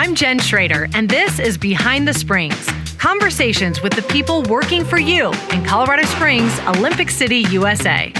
I'm Jen Schrader, and this is Behind the Springs. Conversations with the people working for you in Colorado Springs, Olympic City, USA.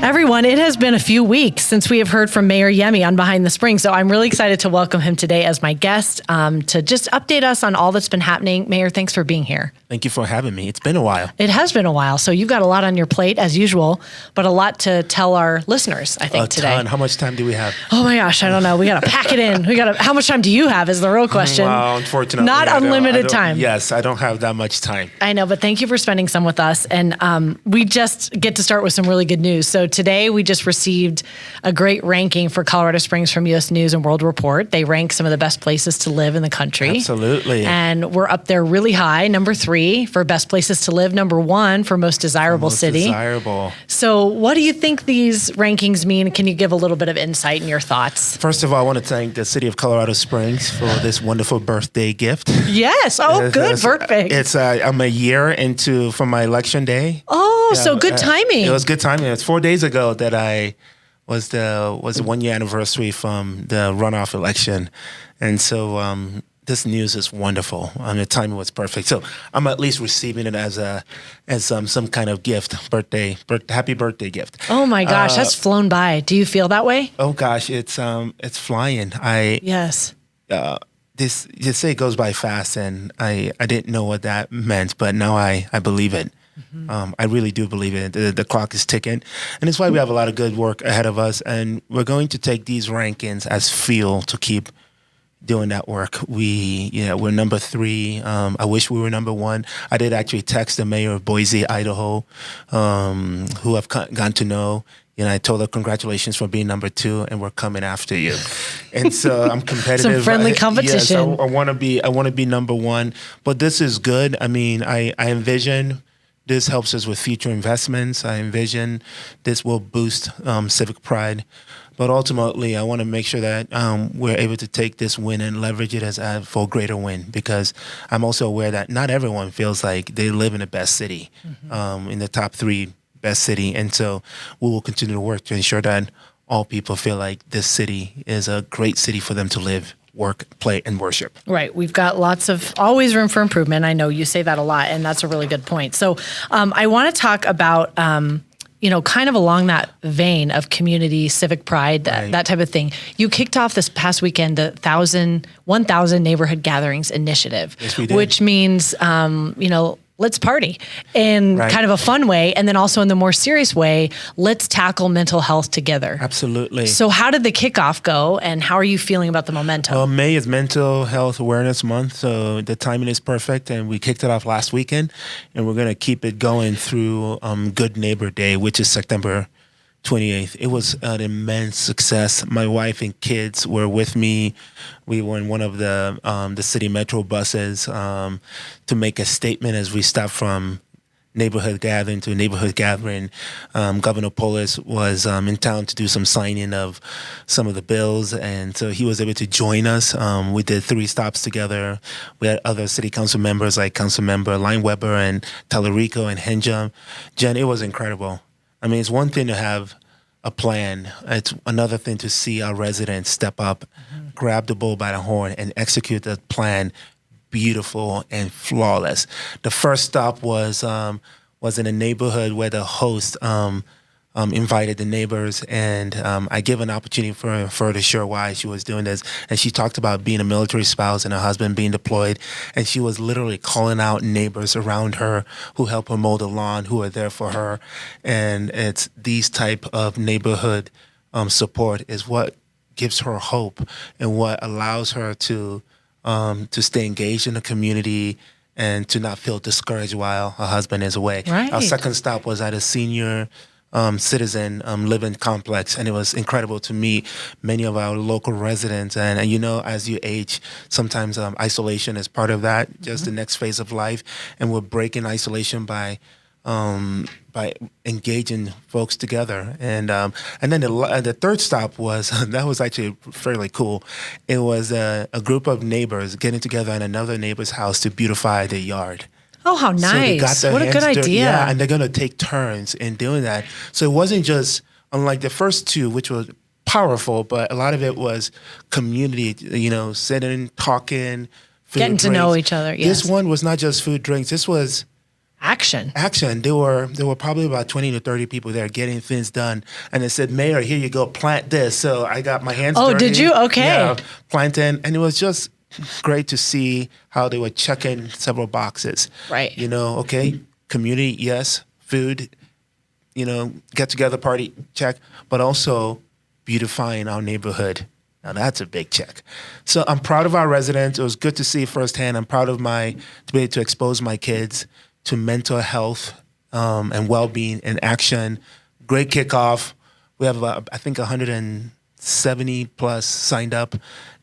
Everyone, it has been a few weeks since we have heard from Mayor Yemi on Behind the Springs, so I'm really excited to welcome him today as my guest to just update us on all that's been happening. Mayor, thanks for being here. Thank you for having me. It's been a while. It has been a while, so you've got a lot on your plate as usual, but a lot to tell our listeners, I think, today. A ton. How much time do we have? Oh my gosh, I don't know. We got to pack it in. How much time do you have is the real question. Well, unfortunately. Not unlimited time. Yes, I don't have that much time. I know, but thank you for spending some with us. And we just get to start with some really good news. So today we just received a great ranking for Colorado Springs from U.S. News and World Report. They rank some of the best places to live in the country. Absolutely. And we're up there really high, number 3 for best places to live, number 1 for most desirable city. Desirable. So what do you think these rankings mean? Can you give a little bit of insight in your thoughts? First of all, I want to thank the city of Colorado Springs for this wonderful birthday gift. Yes. Oh, good birthday. I'm a year into from my election day. Oh, yeah, so good timing. It was good timing. It was 4 days ago that I was the 1 year anniversary from the runoff election, and so this news is wonderful. The timing was perfect. So I'm at least receiving it as some kind of gift, happy birthday gift. Oh my gosh, that's flown by. Do you feel that way? Oh gosh, it's flying. Yes. This you say it goes by fast, and I didn't know what that meant, but now I believe it. Mm-hmm. I really do believe it. The clock is ticking, and it's why we have a lot of good work ahead of us, and we're going to take these rankings as fuel to keep doing that work. We're number 3. I wish we were number 1. I did actually text the mayor of Boise, Idaho, who I've gotten to know. I told her, congratulations for being number 2, and we're coming after you. And so I'm competitive. Some friendly competition. Yes, I want to be number 1. But this is good. I mean, I envision this helps us with future investments. I envision this will boost civic pride. But ultimately, I want to make sure that we're able to take this win and leverage it for a greater win, because I'm also aware that not everyone feels like they live in the best city, in the top 3 best city. And so we will continue to work to ensure that all people feel like this city is a great city for them to live, work, play, and worship. Right. We've got always room for improvement. I know you say that a lot, and that's a really good point. So I want to talk about, kind of along that vein of community, civic pride, that type of thing. You kicked off this past weekend the 1,000 Neighborhood Gatherings Initiative, yes, we did. Which means, let's party in kind of a fun way. And then also in the more serious way, let's tackle mental health together. Absolutely. So how did the kickoff go, and how are you feeling about the momentum? May is Mental Health Awareness Month, so the timing is perfect. And we kicked it off last weekend, and we're going to keep it going through Good Neighbor Day, which is September 28th. It was an immense success. My wife and kids were with me. We were in one of the city metro buses to make a statement as we stopped from neighborhood gathering to neighborhood gathering. Governor Polis was in town to do some signing of some of the bills, and so he was able to join us. We did 3 stops together. We had other city council members like Councilmember Lineweber and Tallarico and Henjum. Jen, it was incredible. I mean, it's one thing to have a plan. It's another thing to see our residents step up, grab the bull by the horn, and execute the plan beautiful and flawless. The first stop was in a neighborhood where the host invited the neighbors, and I gave an opportunity for her to share why she was doing this. And she talked about being a military spouse and her husband being deployed, and she was literally calling out neighbors around her who help her mow the lawn, who are there for her. And it's these type of neighborhood support is what gives her hope and what allows her to stay engaged in the community and to not feel discouraged while her husband is away. Right. Our second stop was at a senior citizen living complex, and it was incredible to meet many of our local residents. And as you age, sometimes isolation is part of that, just the next phase of life, and we're breaking isolation by engaging folks together. And then the third stop was that was actually fairly cool. It was a group of neighbors getting together in another neighbor's house to beautify their yard. Oh, how nice. What a good idea. Yeah, and they're going to take turns in doing that. So it wasn't just, unlike the first 2, which was powerful, but a lot of it was community, sitting, talking, food, Getting to know each other. Yes. This one was not just food, drinks. This was action. There were probably about 20 to 30 people there getting things done. And they said, Mayor, here you go, plant this. So I got my hands dirty. Oh, did you? Okay. Yeah, planting. And it was just great to see how they were checking several boxes. Right. Okay, community, yes, food, get together party, check, but also beautifying our neighborhood. Now that's a big check. So I'm proud of our residents. It was good to see firsthand. I'm proud of to be able to expose my kids to mental health and well-being and action. Great kickoff. We have, I think, 170 plus signed up,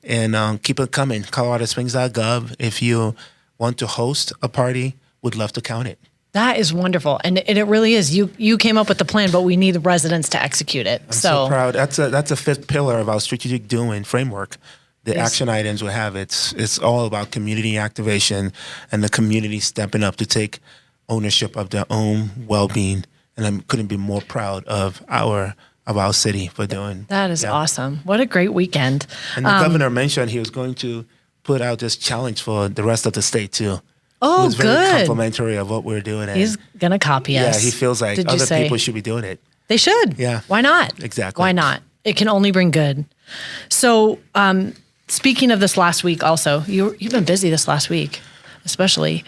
and keep it coming. coloradosprings.gov. If you want to host a party, would love to count it. That is wonderful. And it really is. You came up with the plan, but we need the residents to execute it. I'm so proud. That's a fifth pillar of our strategic doing framework. The action items we have, it's all about community activation and the community stepping up to take ownership of their own well-being. And I couldn't be more proud of our city for doing. That is awesome. What a great weekend. And the governor mentioned he was going to put out this challenge for the rest of the state too. Oh, he was very good. complimentary of what we're doing. He's going to copy us. Yeah, he feels like other people should be doing it. They should. Yeah. Why not? Exactly. Why not? It can only bring good. So speaking of this last week also, you've been busy this last week, especially.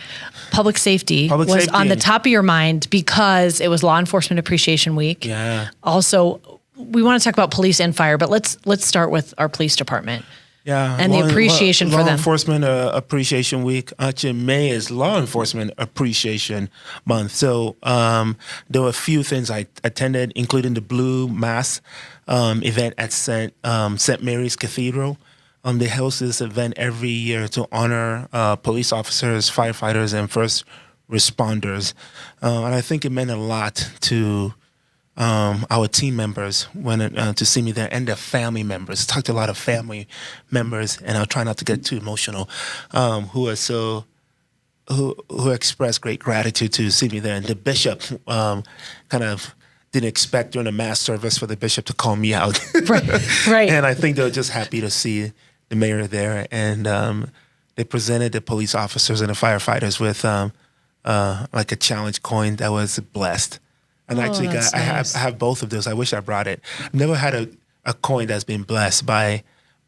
Public safety was on the top of your mind because it was Law Enforcement Appreciation Week. Yeah. Also, we want to talk about police and fire, but let's start with our police department. Yeah, and the appreciation for them. Law Enforcement Appreciation Week. Actually, May is Law Enforcement Appreciation Month. So there were a few things I attended, including the Blue Mass event at St. Mary's Cathedral. They host this event every year to honor police officers, firefighters, and first responders. And I think it meant a lot to our team members when to see me there, and their family members. Talked to a lot of family members, and I'll try not to get too emotional, who expressed great gratitude to see me there. And the bishop kind of didn't expect during the mass service for the bishop to call me out. Right. And I think they were just happy to see the mayor there, and they presented the police officers and the firefighters with like a challenge coin that was blessed. And actually, I have both of those. I wish I brought it. I've never had a coin that's been blessed by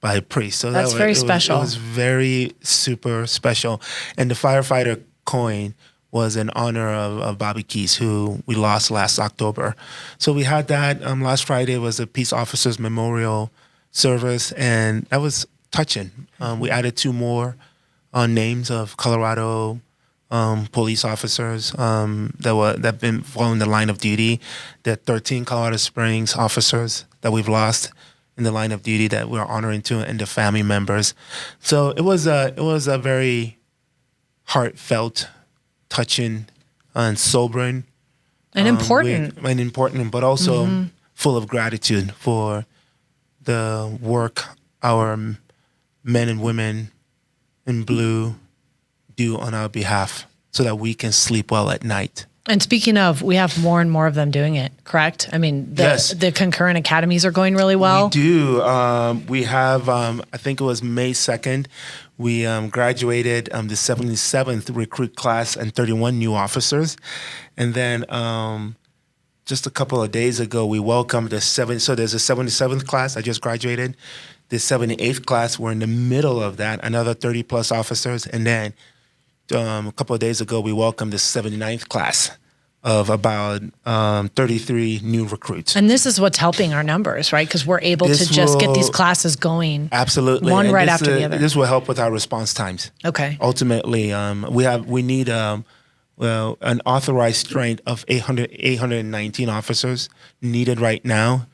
a priest. So that's very special. It was very super special. And the firefighter coin was in honor of Bobby Keys, who we lost last October. So we had that. Last Friday was a Peace Officers Memorial service, and that was touching. We added 2 more names of Colorado police officers that've been following the line of duty. There are 13 Colorado Springs officers that we've lost in the line of duty that we're honoring too, and the family members. So it was a very heartfelt, touching, and sobering, and important, but also full of gratitude for the work our men and women in blue do on our behalf so that we can sleep well at night. And speaking of, we have more and more of them doing it, correct? I mean, the concurrent academies are going really well. We do. We have, I think it was May 2nd, we graduated the 77th recruit class and 31 new officers. And then just a couple of days ago, we welcomed so there's a 77th class, I just graduated. The 78th class, we're in the middle of that, another 30 plus officers. And then a couple of days ago, we welcomed the 79th class of about 33 new recruits. And this is what's helping our numbers, right? Because we're able to just get these classes going. Absolutely. One right after the other. This will help with our response times. Okay. Ultimately, we need an authorized strength of 819 officers needed right now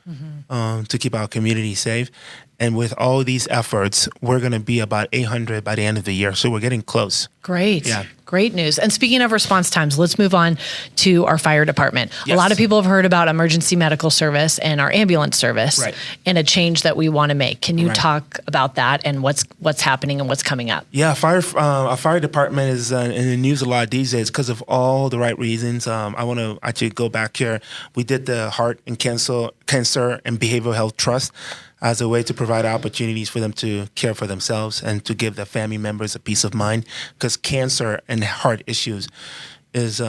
to keep our community safe. And with all these efforts, we're going to be about 800 by the end of the year. So we're getting close. Great. Yeah. Great news. And speaking of response times, let's move on to our fire department. Yes. A lot of people have heard about emergency medical service and our ambulance service Right. and a change that we want to make. Can you Right. talk about that and what's happening and what's coming up? Yeah, our fire department is in the news a lot these days because of all the right reasons. I want to actually go back here. We did the Heart and Cancer and Behavioral Health Trust as a way to provide opportunities for them to care for themselves and to give their family members a peace of mind, because cancer and heart issues is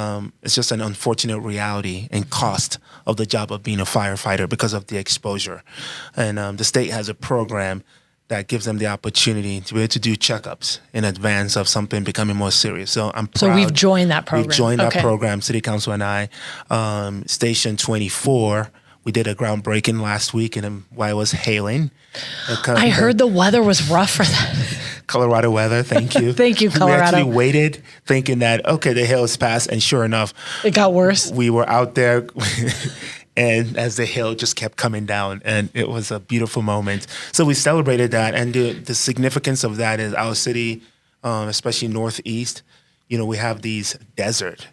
it's just an unfortunate reality and cost of the job of being a firefighter because of the exposure. And the state has a program that gives them the opportunity to be able to do checkups in advance of something becoming more serious. So I'm proud. So we've joined that program. We've joined Okay. that program, City Council and I. Station 24, we did a groundbreaking last week, and while it was hailing. I heard the weather was rough for that. Colorado weather, thank you. Thank you, Colorado. We actually waited thinking that, okay, the hail is past, and sure enough, It got worse. we were out there and as the hill just kept coming down, and it was a beautiful moment. So we celebrated that, and the significance of that is our city, especially Northeast, we have these desert.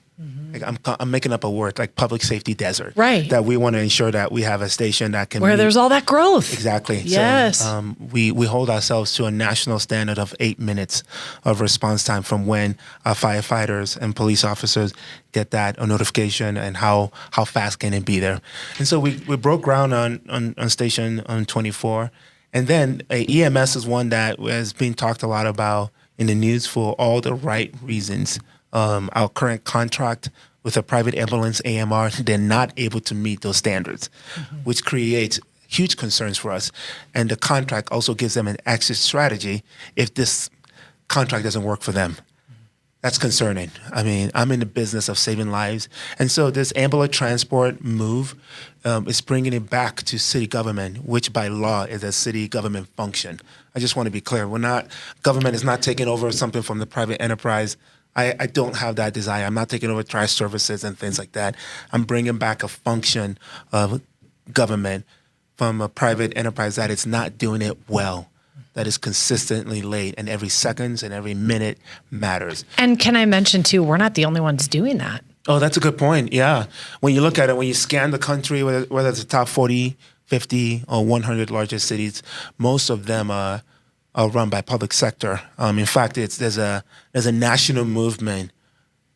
Like I'm making up a word, like public safety desert. Right. That we want to ensure that we have a station that can Where meet- there's all that growth. Exactly. Yes. So, we hold ourselves to a national standard of 8 minutes of response time from when our firefighters and police officers get that a notification, and how fast can it be there. And so we broke ground on station on 24. And then EMS is one that has been talked a lot about in the news for all the right reasons. Our current contract with a private ambulance AMR, they're not able to meet those standards, which creates huge concerns for us. And the contract also gives them an exit strategy if this contract doesn't work for them. That's concerning. I mean, I'm in the business of saving lives. And so this ambulance transport move is bringing it back to city government, which by law is a city government function. I just want to be clear. Government is not taking over something from the private enterprise. I don't have that desire. I'm not taking over trash services and things like that. I'm bringing back a function of government from a private enterprise that is not doing it well, that is consistently late, and every seconds and every minute matters. And can I mention too, we're not the only ones doing that. Oh, that's a good point. Yeah. When you look at it, when you scan the country, whether it's the top 40, 50, or 100 largest cities, most of them are run by public sector. In fact, there's a national movement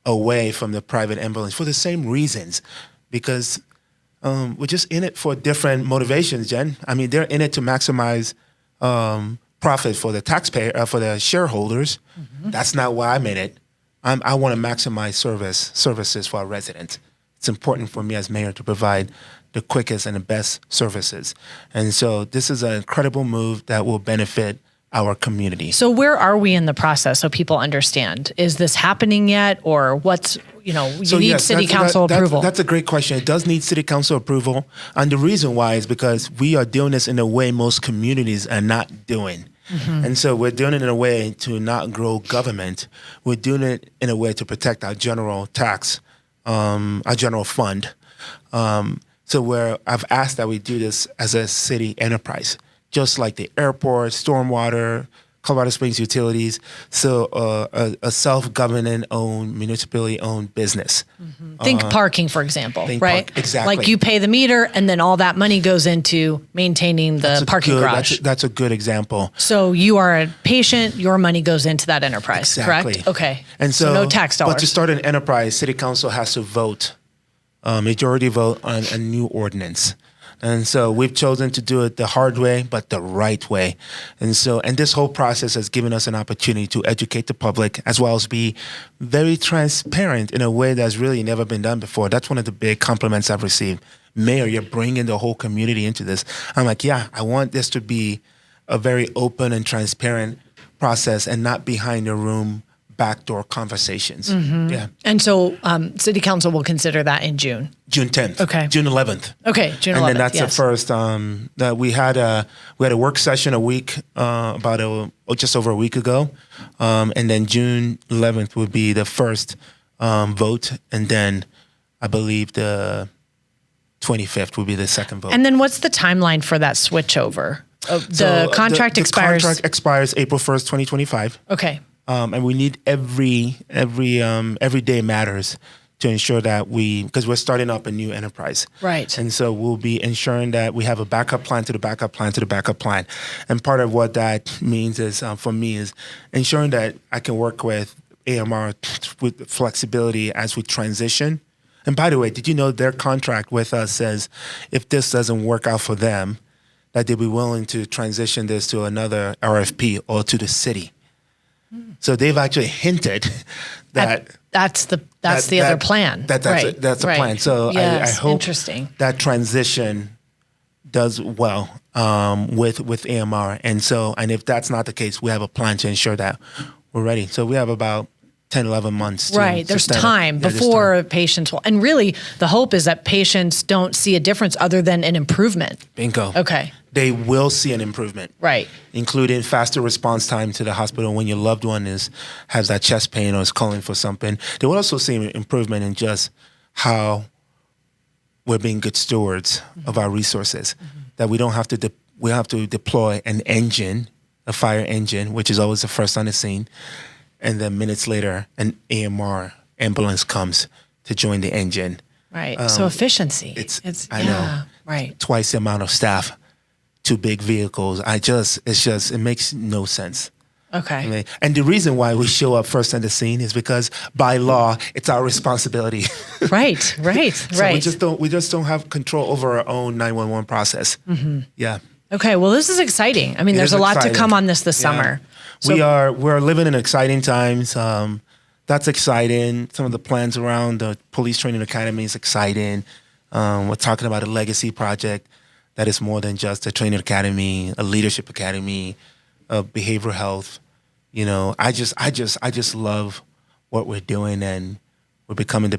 away from the private ambulance for the same reasons, because we're just in it for different motivations, Jen. I mean, they're in it to maximize profit for the taxpayer, for the shareholders. Mm-hmm. That's not why I'm in it. I want to maximize services for our residents. It's important for me as mayor to provide the quickest and the best services. And so this is an incredible move that will benefit our community. So where are we in the process so people understand? Is this happening yet, or what's, you need city council approval? That's a great question. It does need city council approval. And the reason why is because we are doing this in a way most communities are not doing. Mm-hmm. And so we're doing it in a way to not grow government. We're doing it in a way to protect our general tax, our general fund. So I've asked that we do this as a city enterprise, just like the airport, stormwater, Colorado Springs Utilities. So a self-governing owned, municipally owned business. Mm-hmm. Think parking, for example, right? Exactly. Like you pay the meter and then all that money goes into maintaining the parking garage. That's a good example. So you are a patient, your money goes into that enterprise, Exactly. correct? Okay. And so no tax dollars. But to start an enterprise, city council has to vote, majority vote on a new ordinance. And so we've chosen to do it the hard way, but the right way. And this whole process has given us an opportunity to educate the public, as well as be very transparent in a way that's really never been done before. That's one of the big compliments I've received. Mayor, you're bringing the whole community into this. I'm like, yeah, I want this to be a very open and transparent process and not behind the room backdoor conversations. Mm-hmm. Yeah. And so city council will consider that in June. June 10th. Okay. June 11th. Okay, June 11th. And then that's yes. the first. That we had a work session just over a week ago, and then June 11th would be the first vote, and then I believe the 25th would be the second vote. And then what's the timeline for that switch over? The contract expires. The contract expires April 1st, 2025. Okay. And we need every day matters to ensure that because we're starting up a new enterprise. Right. And so we'll be ensuring that we have a backup plan to the backup plan to the backup plan. And part of what that means is, for me, is ensuring that I can work with AMR with flexibility as we transition. And by the way, did you know their contract with us says if this doesn't work out for them, that they'll be willing to transition this to another RFP or to the city. So they've actually hinted that that's the other plan. That's a plan. So yes, I hope interesting. that transition does well with AMR. And if that's not the case, we have a plan to ensure that we're ready. So we have about 10, 11 months. There's time before patients will. And really, the hope is that patients don't see a difference other than an improvement. Bingo. Okay. They will see an improvement. Right. Including faster response time to the hospital when your loved one has that chest pain or is calling for something. They will also see an improvement in just how we're being good stewards of our resources. Mm-hmm. That we don't have to we have to deploy an engine, a fire engine, which is always the first on the scene. And then minutes later, an AMR ambulance comes to join the engine. Right. So efficiency. I know. Right. Twice the amount of staff, 2 big vehicles. It makes no sense. Okay. And the reason why we show up first on the scene is because by law, it's our responsibility. Right. So we just don't have control over our own 911 process. Mm-hmm. Yeah. Okay. Well, this is exciting. I mean, there's a lot to come on this summer. So, we're living in exciting times. That's exciting. Some of the plans around the police training academy is exciting. We're talking about a legacy project that is more than just a training academy, a leadership academy, a behavioral health. I just love what we're doing, and we're becoming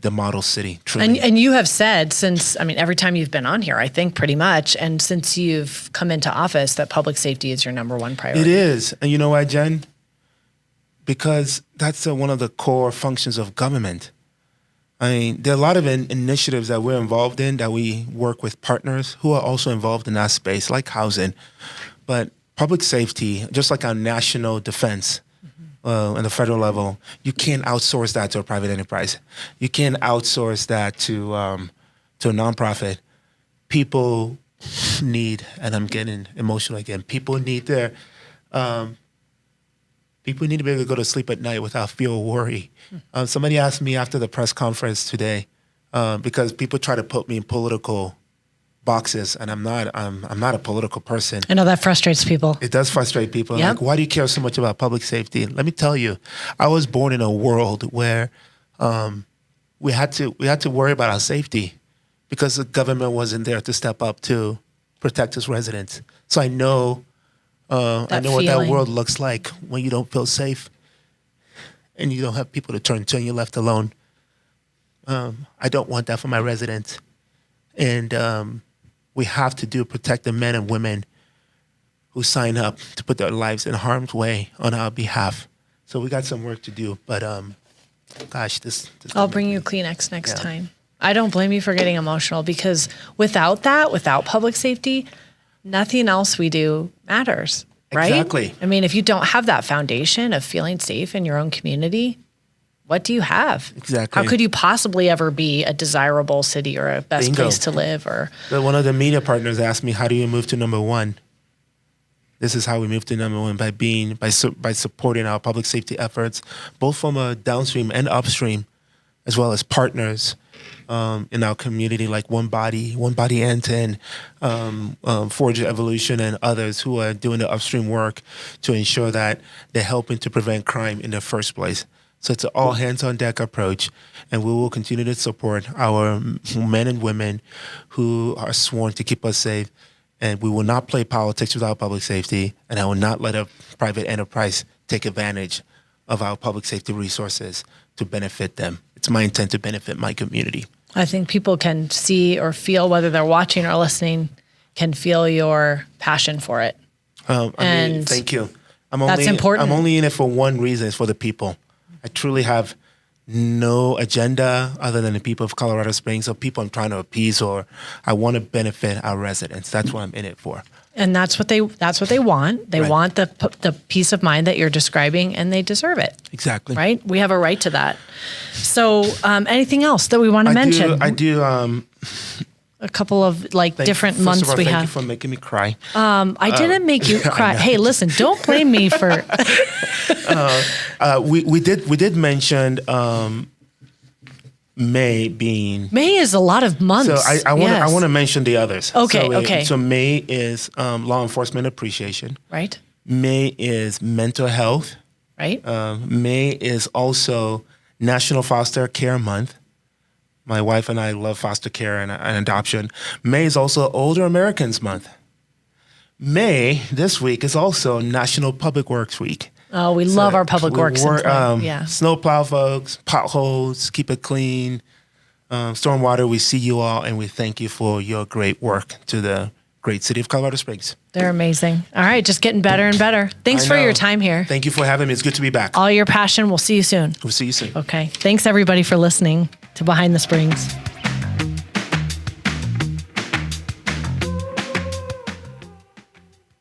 the model city. Truly. And you have said every time you've been on here, I think pretty much, and since you've come into office, that public safety is your number one priority. It is. And you know why, Jen? Because that's one of the core functions of government. I mean, there are a lot of initiatives that we're involved in that we work with partners who are also involved in that space, like housing. But public safety, just like our national defense, on the federal level, you can't outsource that to a private enterprise. You can't outsource that to a nonprofit. People need, and I'm getting emotional again. People need to be able to go to sleep at night without fear or worry. Somebody asked me after the press conference today, because people try to put me in political boxes, and I'm not a political person. I know that frustrates people. It does frustrate people. Yep. Like, why do you care so much about public safety? Let me tell you, I was born in a world where we had to worry about our safety because the government wasn't there to step up to protect its residents. So I know what that world looks like when you don't feel safe and you don't have people to turn to and you're left alone. I don't want that for my residents. And we have to protect the men and women who sign up to put their lives in harm's way on our behalf. So we got some work to do, but gosh, this I'll bring you Kleenex next time. I don't blame you for getting emotional, because without public safety, nothing else we do matters, right? Exactly. I mean, if you don't have that foundation of feeling safe in your own community, what do you have? Exactly. How could you possibly ever be a desirable city or a best place to live? Or one of the media partners asked me, "How do you move to number one?" This is how we move to number one, by supporting our public safety efforts, both from a downstream and upstream, as well as partners in our community like One Body End and Forge Evolution and others who are doing the upstream work to ensure that they're helping to prevent crime in the first place. So it's an all hands on deck approach, and we will continue to support our men and women who are sworn to keep us safe. And we will not play politics without public safety, and I will not let a private enterprise take advantage of our public safety resources to benefit them. It's my intent to benefit my community. I think people can see or feel, whether they're watching or listening, can feel your passion for it. Thank you. That's important. I'm only in it for one reason: it's for the people. I truly have no agenda other than the people of Colorado Springs or people I'm trying to appease, or I want to benefit our residents. That's what I'm in it for. And that's what they want. They Right. want the peace of mind that you're describing, and they deserve it. Exactly. Right? We have a right to that. So, anything else that we want to mention? I do. A couple of different First months of all, we thank have. you for making me cry. I didn't make you cry. Hey, listen, don't blame me for. We did mention May being. May is a lot of months. So I want to mention the others. Okay, So, okay. So May is Law Enforcement Appreciation. Right. May is Mental Health. Right. May is also National Foster Care Month. My wife and I love foster care and adoption. May is also Older Americans Month. May, this week, is also National Public Works Week. Oh, we love our public works. Yeah. Snowplow folks, potholes, keep it clean. Stormwater, we see you all, and we thank you for your great work to the great city of Colorado Springs. They're amazing. All right, just getting better and better. Thanks for your time here. Thank you for having me. It's good to be back. All your passion. We'll see you soon. We'll see you soon. Okay. Thanks, everybody, for listening to Behind the Springs.